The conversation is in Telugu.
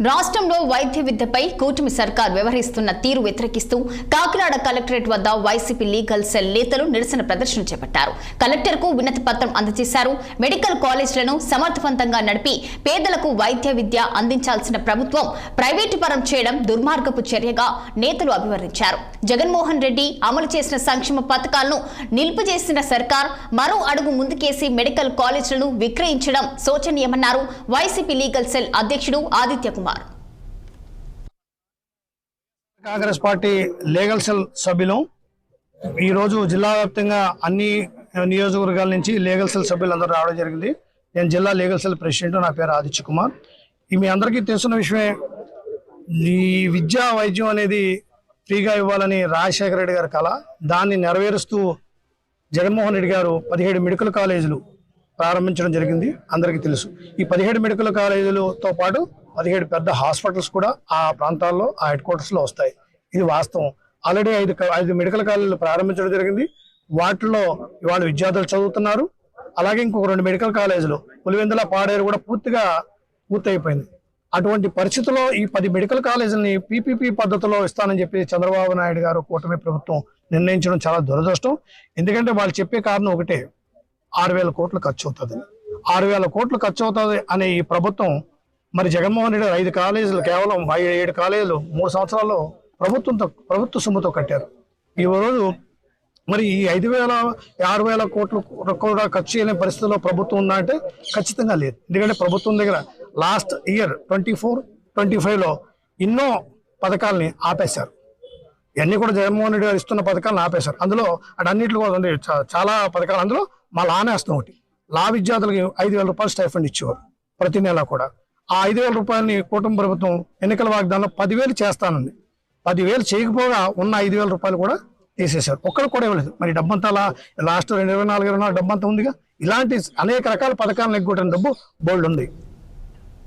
రాష్ట్రంలో వైద్య విద్యపై కూటమి సర్కార్ వ్యవహరిస్తున్న తీరు వ్యతిరేకిస్తూ కాకినాడ కలెక్టరేట్ వద్ద వైసీపీ లీగల్ సెల్ నేతలు నిరసన ప్రదర్శన చేపట్టారు. కలెక్టర్కు వినతి పత్రం అందజేశారు. మెడికల్ కాలేజీలను సమర్థవంతంగా నడిపి పేదలకు వైద్య విద్య అందించాల్సిన ప్రభుత్వం ప్రైవేటు పరం చేయడం దుర్మార్గపు చర్యగా నేతలు అభివర్ణించారు. జగన్మోహన్ రెడ్డి అమలు చేసిన సంక్షేమ పథకాలను నిలుపుచేసిన సర్కార్ మరో అడుగు ముందుకేసి మెడికల్ కాలేజీలను విక్రయించడం శోచనీయమన్నారు. వైసీపీ లీగల్ సెల్ అధ్యక్షుడు Aditya Kumar. Congress party legal cell సభ్యులు ఈరోజు జిల్లా వ్యాప్తంగా అన్ని నియోజకవర్గాల నుంచి లీగల్ సెల్ సభ్యులందరూ రావడం జరిగింది. నేను జిల్లా లీగల్ సెల్ ప్రెసిడెంట్, నా పేరు ఆదిత్య కుమార్. మీ అందరికీ తెలిసిన విషయమే, ఈ విద్యా వైద్యం అనేది ఫ్రీగా ఇవ్వాలని రాజశేఖర రెడ్డి గారి కళ. దాన్ని నెరవేరుస్తూ జగన్మోహన్ రెడ్డి గారు 17 మెడికల్ కాలేజీలు ప్రారంభించడం జరిగింది. అందరికీ తెలుసు. ఈ 17 మెడికల్ కాలేజీలతో పాటు 17 పెద్ద హాస్పిటల్స్ కూడా ఆ ప్రాంతాల్లో, ఆ హెడ్ క్వార్టర్స్లో వస్తాయి. ఇది వాస్తవం. ఆల్రెడీ 5 మెడికల్ కాలేజీలు ప్రారంభించడం జరిగింది. వాటిలో ఇవాళ విద్యార్థులు చదువుతున్నారు. అలాగే ఇంకొక 2 మెడికల్ కాలేజీలు పులివెందుల, పాడేరు కూడా పూర్తయిపోయింది. అటువంటి పరిస్థితుల్లో ఈ 10 మెడికల్ కాలేజీలని పీపీపీ పద్ధతిలో ఇస్తానని చెప్పి చంద్రబాబు నాయుడు గారు, కూటమి ప్రభుత్వం నిర్ణయించడం చాలా దురదృష్టం. ఎందుకంటే వాళ్ళు చెప్పే కారణం ఒకటే, 6,000 కోట్లు ఖర్చు అవుతుంది. 6,000 కోట్లు ఖర్చు అవుతుంది అనే ఈ ప్రభుత్వం మరి జగన్మోహన్ రెడ్డి 5 కాలేజీలు, కేవలం 7 కాలేజీలు 3 సంవత్సరాల్లో ప్రభుత్వ సొమ్ముతో కట్టారు. ఈ రోజు మరి ఈ 6,000 కోట్లు కూడా ఖర్చు చేయలేని పరిస్థితుల్లో ప్రభుత్వం ఉందా అంటే ఖచ్చితంగా లేదు. ఎందుకంటే ప్రభుత్వం దగ్గర లాస్ట్ ఇయర్ 24-25లో ఎన్నో పథకాలని ఆపేశారు. ఇవన్నీ కూడా జగన్మోహన్ రెడ్డి గారు ఇస్తున్న పథకాలను ఆపేశారు. అందులో అన్నింటిలో కూడా ఉంది చాలా పథకాలు. అందులో మా లా నేస్తం ఒకటి. లా విద్యార్థులకి 5,000 రూపాయలు స్టైఫండ్ ఇచ్చేవారు ప్రతి నెల కూడా. ఆ 5,000 రూపాయలని కూటమి ప్రభుత్వం ఎన్నికల వాగ్దానంలో 10,000 చేస్తానంది. 10,000 చేయకపోగా ఉన్న 5,000 రూపాయలు కూడా తీసేశారు. ఒక్కరు కూడా ఇవ్వలేదు. మరి డబ్బంతా లాస్ట్ 2024 డబ్బంతా ఉందిగా. ఇలాంటి అనేక రకాల పథకాలను ఎగ్గొట్టిన డబ్బు బోల్డ్ ఉంది.